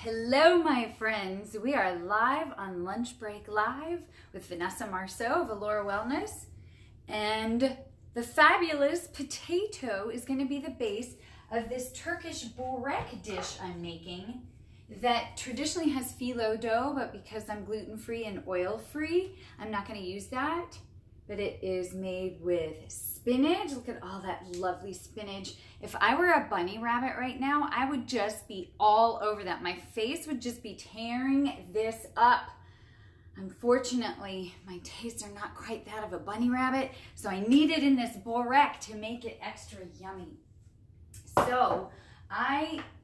Hello, my friends. We are live on Lunch Break Live with Vanessa Marceau of Allure Wellness. And the fabulous potato is going to be the base of this Turkish Borek dish I'm making that traditionally has phyllo dough, but because I'm gluten-free and oil-free, I'm not going to use that. But it is made with spinach. Look at all that lovely spinach. If I were a bunny rabbit right now, I would just be all over that. My face would just be tearing this up. Unfortunately, my tastes are not quite that of a bunny rabbit, so I need it in this borek to make it extra yummy. So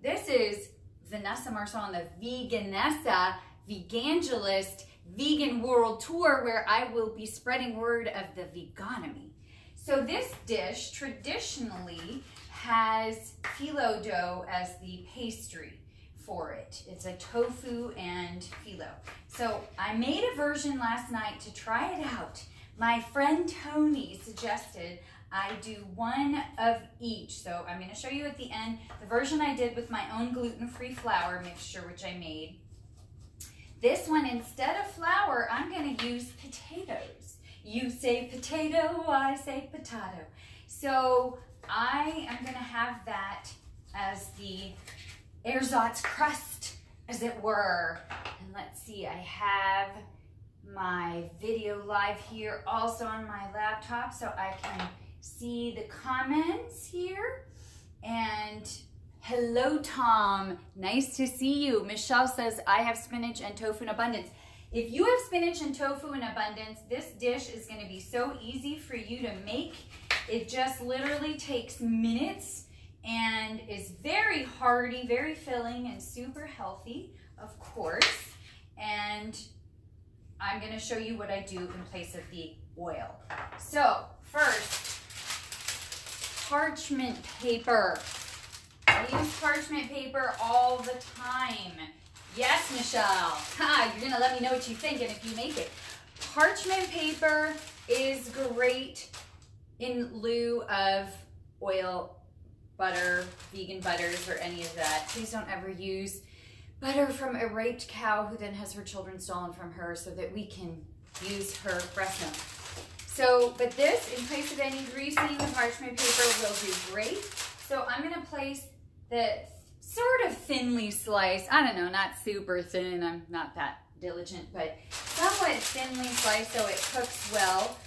this is Vanessa Marceau on the Veganessa, Vegangelist, Vegan World Tour, where I will be spreading word of the vegonomy. So this dish traditionally has phyllo dough as the pastry for it. It's a tofu and phyllo. So I made a version last night to try it out. My friend Tony suggested I do one of each. So I'm going to show you at the end the version I did with my own gluten-free flour mixture, which I made. This one, instead of flour, I'm going to use potatoes. You say potato, I say potato. So I am going to have that as the ersatz crust, as it were. And let's see, I have my video live here also on my laptop so I can see the comments here. And hello, Tom. Nice to see you. Michelle says, I have spinach and tofu in abundance. If you have spinach and tofu in abundance, this dish is going to be so easy for you to make. It just literally takes minutes and is very hearty, very filling, and super healthy, of course. And I'm going to show you what I do in place of the oil. So first, parchment paper. I use parchment paper all the time. Yes, Michelle. Ha, you're gonna let me know what you think and if you make it. Parchment paper is great in lieu of oil, butter, vegan butters, or any of that. Please don't ever use butter from a raped cow who then has her children stolen from her so that we can use her breast milk. So, but this, in place of any greasing, the parchment paper will do great. So I'm gonna place the sort of thinly sliced, I don't know, not super thin, I'm not that diligent, but somewhat thinly sliced so it cooks well,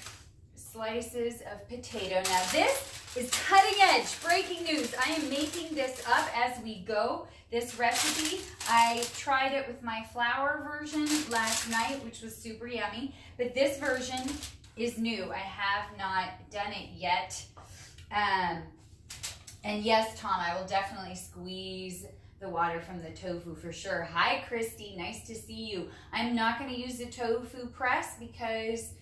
slices of potato. Now this is cutting edge, breaking news. I am making this up as we go. This recipe, I tried it with my flour version last night, which was super yummy, but this version is new. I have not done it yet. And yes, Tom, I will definitely squeeze the water from the tofu for sure. Hi, Christy. Nice to see you. I'm not going to use the tofu press because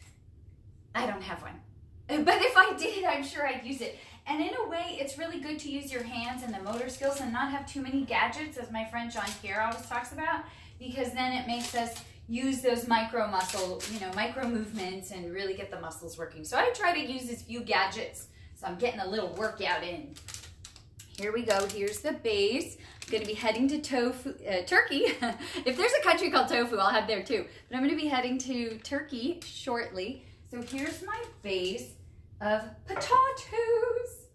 I don't have one. But if I did, I'm sure I'd use it. And in a way, it's really good to use your hands and the motor skills and not have too many gadgets, as my friend John Pierre always talks about, because then it makes us use those micro movements and really get the muscles working. So I try to use as few gadgets, so I'm getting a little workout in. Here we go. Here's the base. I'm going to be heading to Turkey. If there's a country called Tofu, I'll head there too. But I'm going to be heading to Turkey shortly. So here's my base of potatoes.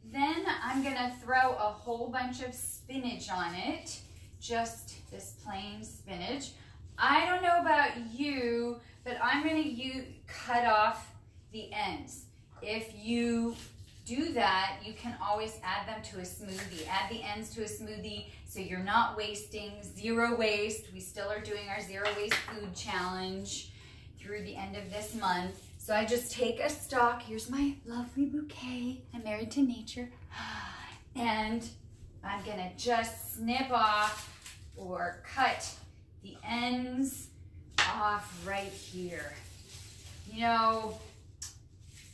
Then I'm going to throw a whole bunch of spinach on it. Just this plain spinach. I don't know about you, but I'm going to cut off the ends. If you do that, you can always add them to a smoothie. Add the ends to a smoothie so you're not wasting. Zero waste. We still are doing our zero waste food challenge through the end of this month. So I just take a stalk. Here's my lovely bouquet. I'm married to nature. And I'm going to just snip off or cut the ends off right here. You know,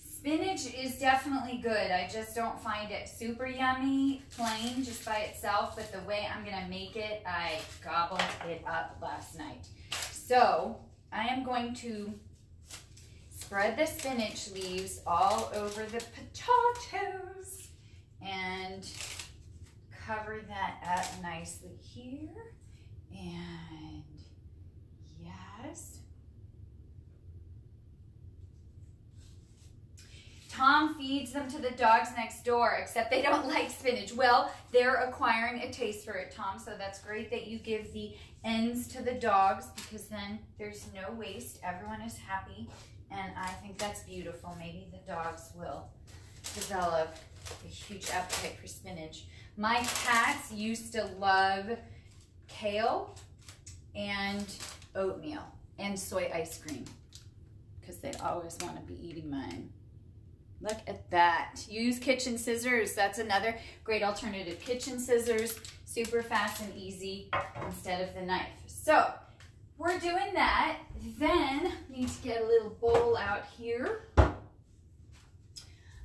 spinach is definitely good. I just don't find it super yummy, plain, just by itself. But the way I'm going to make it, I gobbled it up last night. So I am going to spread the spinach leaves all over the potatoes and cover that up nicely here. And yes. Tom feeds them to the dogs next door, except they don't like spinach. Well, they're acquiring a taste for it, Tom, so that's great that you give the ends to the dogs, because then there's no waste. Everyone is happy, and I think that's beautiful. Maybe the dogs will develop a huge appetite for spinach. My cats used to love kale and oatmeal and soy ice cream, because they'd always want to be eating mine. Look at that. Use kitchen scissors. That's another great alternative. Kitchen scissors, super fast and easy instead of the knife. So we're doing that. Then need to get a little bowl out here.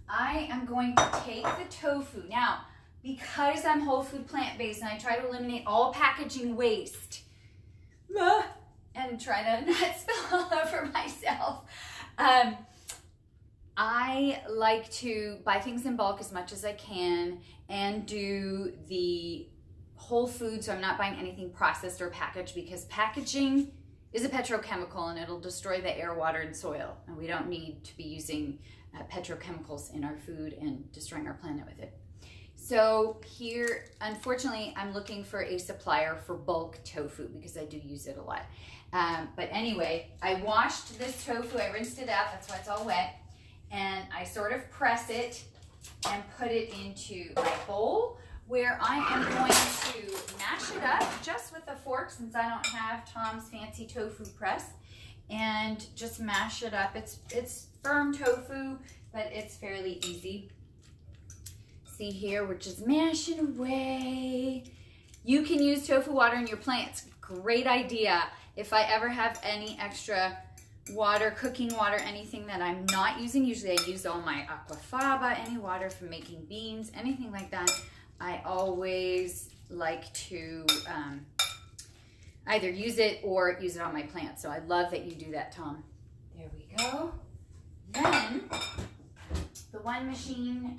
I am going to take the tofu. Now, because I'm whole food plant-based and I try to eliminate all packaging waste and try to not spill all over myself, I like to buy things in bulk as much as I can and do the whole food, so I'm not buying anything processed or packaged, because packaging is a petrochemical and it'll destroy the air, water, and soil. And we don't need to be using petrochemicals in our food and destroying our planet with it. So here, unfortunately, I'm looking for a supplier for bulk tofu because I do use it a lot. But anyway, I washed this tofu, I rinsed it out, that's why it's all wet. And I sort of press it and put it into my bowl, where I am going to mash it up just with a fork, since I don't have Tom's fancy tofu press, and just mash it up. It's firm tofu, but it's fairly easy. See here, we're just mashing away. You can use tofu water in your plants. Great idea. If I ever have any extra water, cooking water, anything that I'm not using, usually I use all my aquafaba, any water from making beans, anything like that, I always like to either use it or use it on my plants. So I love that you do that, Tom. There we go. Then the one machine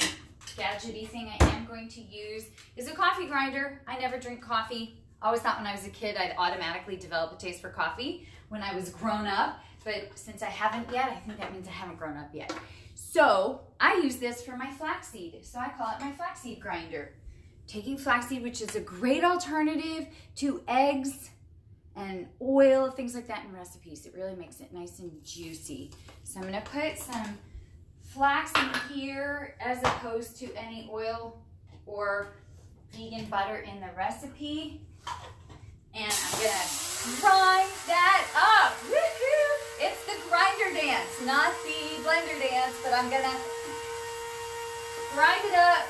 gadgety thing I am going to use is a coffee grinder. I never drink coffee. I always thought when I was a kid I'd automatically develop a taste for coffee when I was grown up. But since I haven't yet, I think that means I haven't grown up yet. So I use this for my flaxseed. So I call it my flaxseed grinder. Taking flaxseed, which is a great alternative to eggs and oil, things like that in recipes. It really makes it nice and juicy. So I'm gonna put some flax in here as opposed to any oil or vegan butter in the recipe. And I'm gonna grind that up. Woohoo! It's the grinder dance, not the blender dance, but I'm gonna grind it up.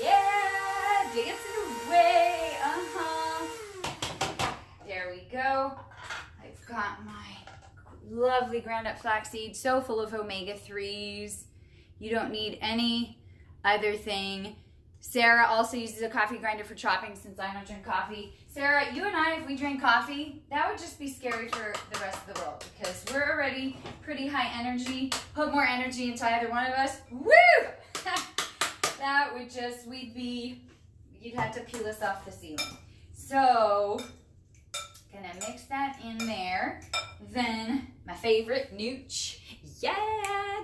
Yeah, dancing away. There we go. I've got my lovely ground up flaxseed, so full of omega-3s. You don't need any other thing. Sarah also uses a coffee grinder for chopping, since I don't drink coffee. Sarah, you and I, if we drank coffee, that would just be scary for the rest of the world, because we're already pretty high energy. Put more energy into either one of us, woo! That would just, you'd have to peel us off the ceiling. So, gonna mix that in there. Then, my favorite, nooch. Yeah,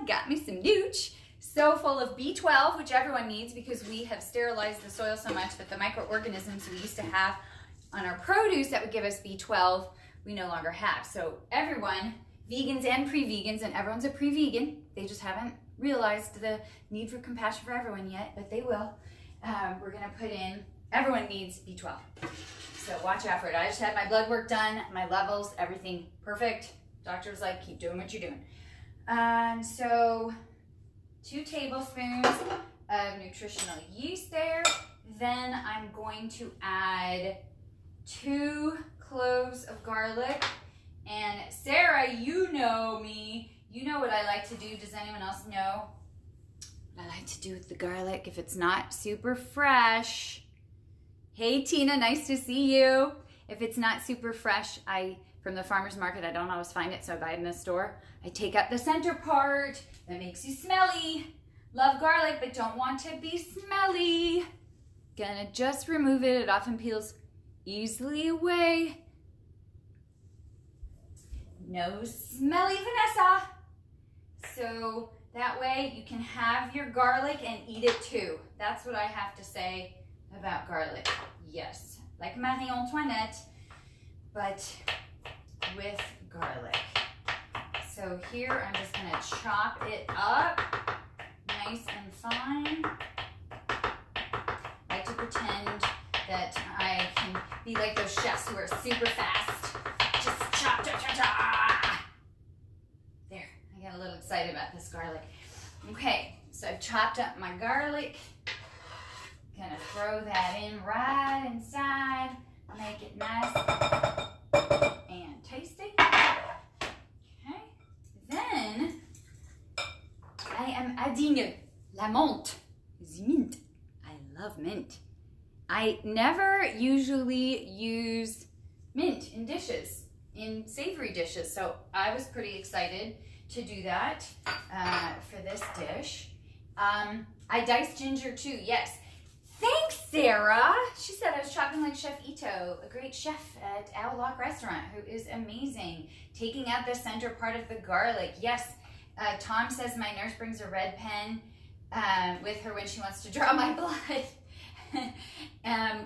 got me some nooch. So full of B12, which everyone needs, because we have sterilized the soil so much that the microorganisms we used to have on our produce that would give us B12, we no longer have. So everyone, vegans and pre-vegans, and everyone's a pre-vegan, they just haven't realized the need for compassion for everyone yet, but they will. We're gonna put in, everyone needs B12. So watch out for it. I just had my blood work done, my levels, everything perfect. Doctor was like, keep doing what you're doing. So 2 tablespoons of nutritional yeast there. Then I'm going to add 2 cloves of garlic. And Sarah, you know me. You know what I like to do. Does anyone else know what I like to do with the garlic if it's not super fresh? Hey Tina, nice to see you. If it's not super fresh, from the farmer's market, I don't always find it, so I buy it in the store. I take out the center part that makes you smelly. Love garlic, but don't want to be smelly. Gonna just remove it. It often peels easily away. no smelly Vanessa. So that way you can have your garlic and eat it too. That's what I have to say about garlic. Yes, like Marie Antoinette, but with garlic. So here I'm just gonna chop it up nice and fine. I like to pretend that I can be like those chefs who are super fast. Just chop, chop, chop, chop. There, I got a little excited about this garlic. Okay, so I've chopped up my garlic. Gonna throw that in right inside, make it nice and tasty. Okay, then I am adding la menthe, the mint. I love mint. I never usually use mint in dishes, in savory dishes, so I was pretty excited to do that for this dish. I diced ginger too, yes. Thanks, Sarah. She said I was chopping like Chef Ito, a great chef at Owl Lock Restaurant, who is amazing. Taking out the center part of the garlic. Yes, Tom says my nurse brings a red pen with her when she wants to draw my blood.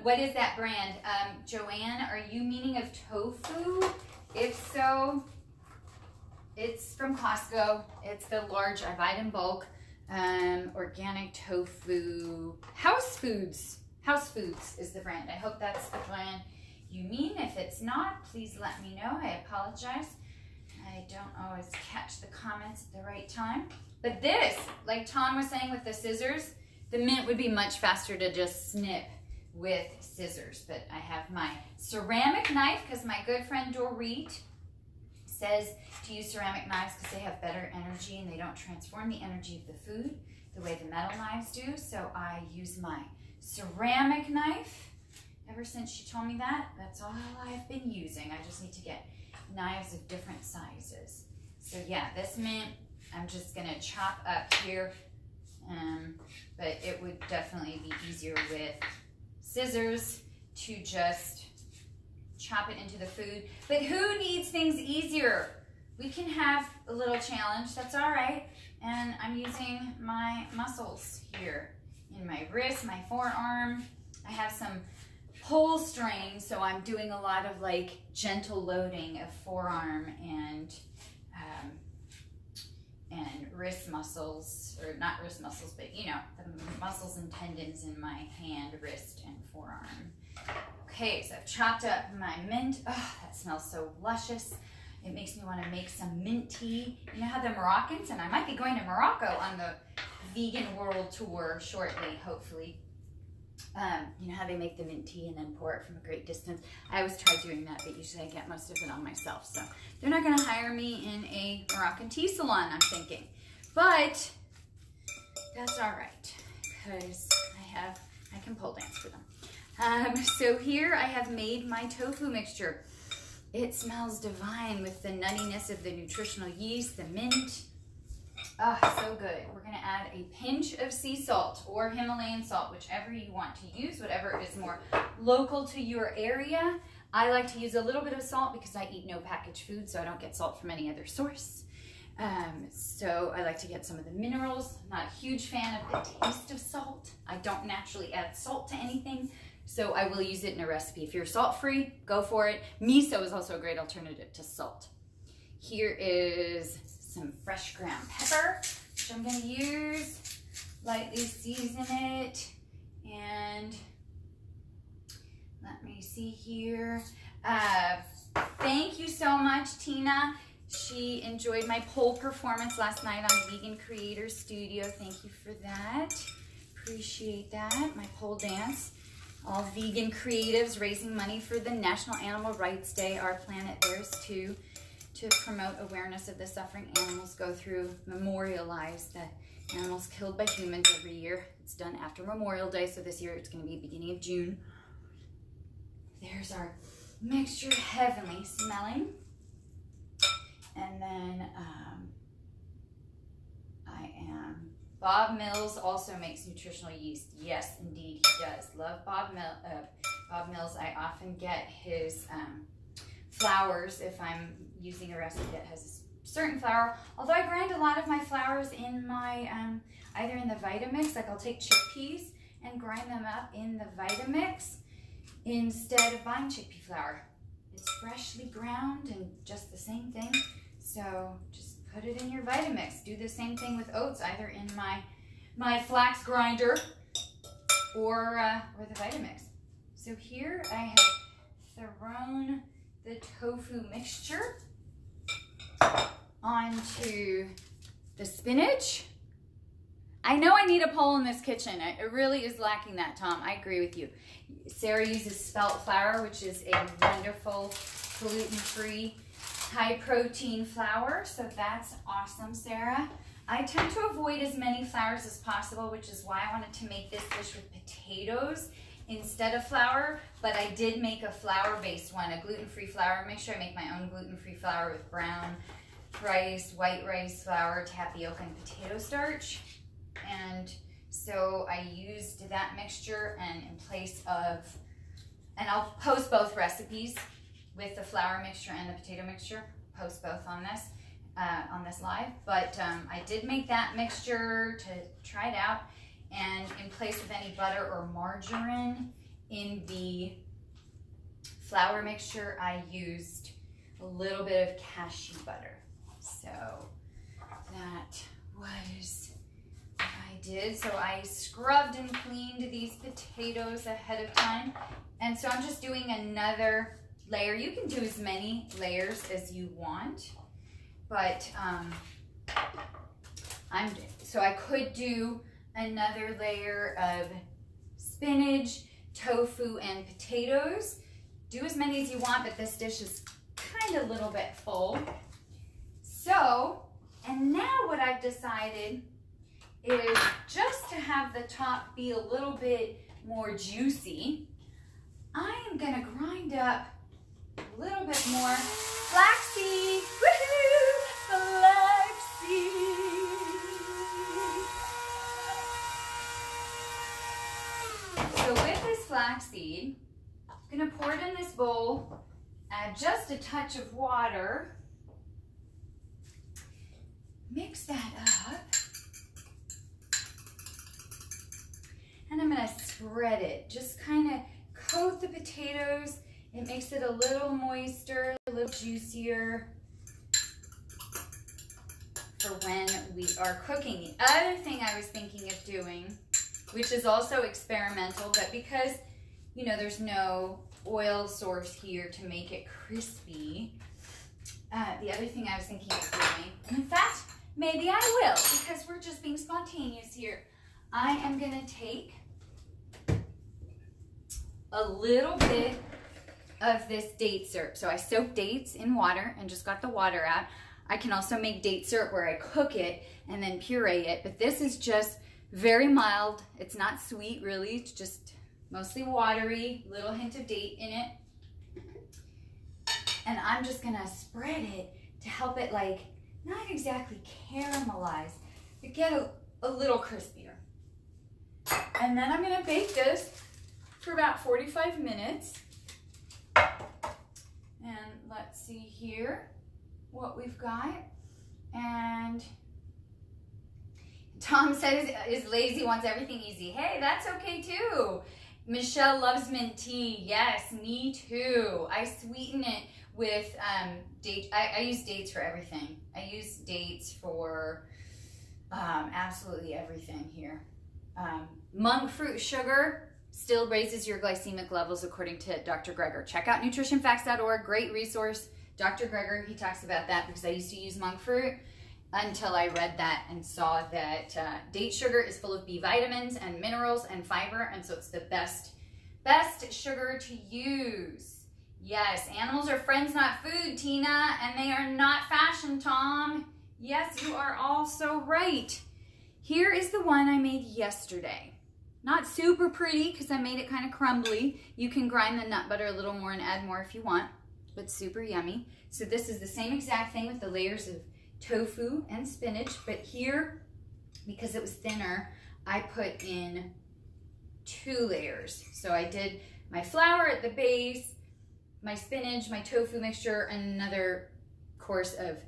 What is that brand? Joanne, are you meaning of tofu? If so, it's from Costco. It's the large, I buy it in bulk. Organic tofu, House Foods is the brand. I hope that's the brand you mean. If it's not, please let me know. I apologize. I don't always catch the comments at the right time. But this, like Tom was saying with the scissors, the mint would be much faster to just snip with scissors. But I have my ceramic knife because my good friend Dorit says to use ceramic knives because they have better energy and they don't transform the energy of the food the way the metal knives do. So I use my ceramic knife. Ever since she told me that, that's all I've been using. I just need to get knives of different sizes. So yeah, this mint, I'm just gonna chop up here, but it would definitely be easier with scissors to just chop it into the food. But who needs things easier? We can have a little challenge, that's all right. And I'm using my muscles here in my wrist, my forearm. I have some pull strain, so I'm doing a lot of like gentle loading of forearm and wrist muscles, or not wrist muscles, but you know, the muscles and tendons in my hand, wrist, and forearm. Okay, so I've chopped up my mint. Oh, that smells so luscious. It makes me want to make some mint tea. You know how the Moroccans, and I might be going to Morocco on the vegan world tour shortly, hopefully. You know how they make the mint tea and then pour it from a great distance? I always try doing that, but usually I get most of it on myself. So they're not going to hire me in a Moroccan tea salon, I'm thinking. But that's all right, because I can pole dance for them. So here I have made my tofu mixture. It smells divine with the nuttiness of the nutritional yeast, the mint. Ah, so good. We're going to add a pinch of sea salt or Himalayan salt, whichever you want to use, whatever is more local to your area. I like to use a little bit of salt because I eat no packaged food, so I don't get salt from any other source. So I like to get some of the minerals. I'm not a huge fan of the taste of salt. I don't naturally add salt to anything, so I will use it in a recipe. If you're salt-free, go for it. Miso is also a great alternative to salt. Here is some fresh ground pepper, which I'm going to use. Lightly season it, and let me see here. Thank you so much, Tina. She enjoyed my pole performance last night on Vegan Creator Studio. Thank you for that. Appreciate that. My pole dance. All vegan creatives raising money for the National Animal Rights Day, Our Planet Theirs Too, to promote awareness of the suffering animals go through, memorialize the animals killed by humans every year. It's done after Memorial Day, so this year it's going to be beginning of June. There's our mixture, heavenly smelling. And then Bob Mills also makes nutritional yeast. Yes, indeed, he does. Love Bob Mills. I often get his flowers if I'm using a recipe that has a certain flour. Although I grind a lot of my flours in my, either in the Vitamix, like I'll take chickpeas and grind them up in the Vitamix instead of buying chickpea flour. It's freshly ground and just the same thing. So just put it in your Vitamix. Do the same thing with oats, either in my flax grinder or the Vitamix. So here I have thrown the tofu mixture onto the spinach. I know I need a pole in this kitchen. It really is lacking that, Tom. I agree with you. Sarah uses spelt flour, which is a wonderful gluten-free, high-protein flour. So that's awesome, Sarah. I tend to avoid as many flours as possible, which is why I wanted to make this dish with potatoes instead of flour. But I did make a flour-based one, a gluten-free flour. Make sure I make my own gluten-free flour with brown rice, white rice flour, tapioca, and potato starch. And so I used that mixture, and in place of, and I'll post both recipes with the flour mixture and the potato mixture, post both on this live. But I did make that mixture to try it out, and in place of any butter or margarine in the flour mixture, I used a little bit of cashew butter. So that was what I did. So I scrubbed and cleaned these potatoes ahead of time. And so I'm just doing another layer. You can do as many layers as you want, but so I could do another layer of spinach, tofu, and potatoes. Do as many as you want, but this dish is kind of a little bit full. So, and now what I've decided is just to have the top be a little bit more juicy, I am gonna grind up a little bit more flaxseed. Woohoo! Flaxseed. So with this flaxseed, I'm gonna pour it in this bowl, add just a touch of water, mix that up, and I'm gonna spread it. Just kind of coat the potatoes. It makes it a little moister, a little juicier for when we are cooking. The other thing I was thinking of doing, which is also experimental, but because, you know, there's no oil source here to make it crispy, the other thing I was thinking of doing, and in fact, maybe I will, because we're just being spontaneous here. I am gonna take a little bit of this date syrup. So I soaked dates in water and just got the water out. I can also make date syrup where I cook it and then puree it, but this is just very mild. It's not sweet really, it's just mostly watery, little hint of date in it. And I'm just gonna spread it to help it, like, not exactly caramelize, but get a little crispier. And then I'm gonna bake this for about 45 minutes. And let's see here what we've got. And Tom said is lazy, wants everything easy. Hey, that's okay too. Michelle loves mint tea. Yes, me too. I sweeten it with date. I use dates for everything. I use dates for absolutely everything here. Monk fruit sugar still raises your glycemic levels according to Dr. Greger. Check out nutritionfacts.org, great resource. Dr. Greger, he talks about that because I used to use monk fruit until I read that and saw that date sugar is full of B vitamins and minerals and fiber, and so it's the best sugar to use. Yes, animals are friends, not food, Tina, and they are not fashion, Tom. Yes, you are also right. Here is the one I made yesterday. Not super pretty because I made it kind of crumbly. You can grind the nut butter a little more and add more if you want, but super yummy. So this is the same exact thing with the layers of tofu and spinach, but here, because it was thinner, I put in 2 layers. So I did my flour at the base, my spinach, my tofu mixture, and another course of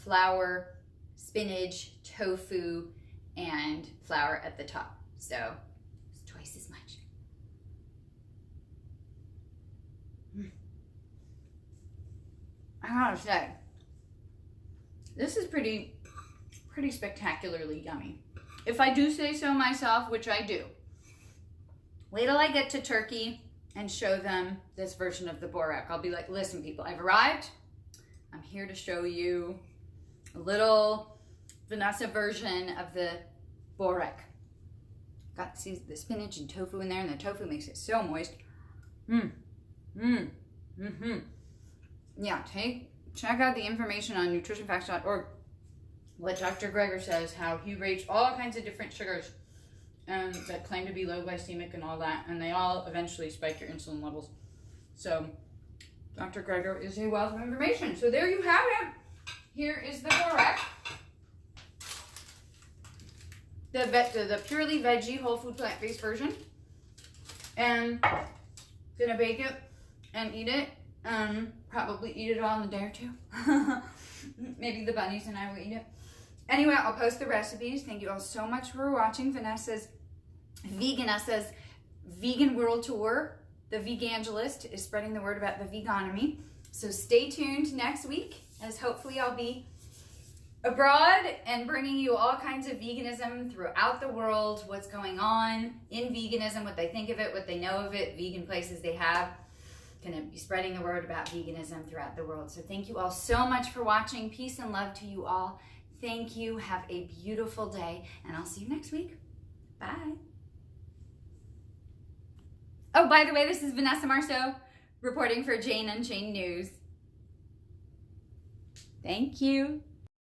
flour, spinach, tofu, and flour at the top. So it's twice as much. I gotta say, this is pretty spectacularly yummy. If I do say so myself, which I do. Wait till I get to Turkey and show them this version of the Borek. I'll be like, listen people, I've arrived. I'm here to show you a little Vanessa version of the Borek. Got to see the spinach and tofu in there, and the tofu makes it so moist. Yeah, check out the information on nutritionfacts.org. What Dr. Greger says, how he rates all kinds of different sugars that claim to be low glycemic and all that, and they all eventually spike your insulin levels. So Dr. Greger is a wealth of information. So there you have it. Here is the Borek. The purely veggie, whole food, plant-based version. And gonna bake it and eat it. Probably eat it all in a day or two. Maybe the bunnies and I will eat it. Anyway, I'll post the recipes. Thank you all so much for watching Vanessa's Vegan World Tour. The Vegangelist is spreading the word about the vegonomy. So stay tuned next week, as hopefully I'll be abroad and bringing you all kinds of veganism throughout the world, what's going on in veganism, what they think of it, what they know of it, vegan places they have. Gonna be spreading the word about veganism throughout the world. So thank you all so much for watching. Peace and love to you all. Thank you. Have a beautiful day, and I'll see you next week. Bye. Oh, by the way, this is Vanessa Marceau reporting for Jane Unchained News. Thank you.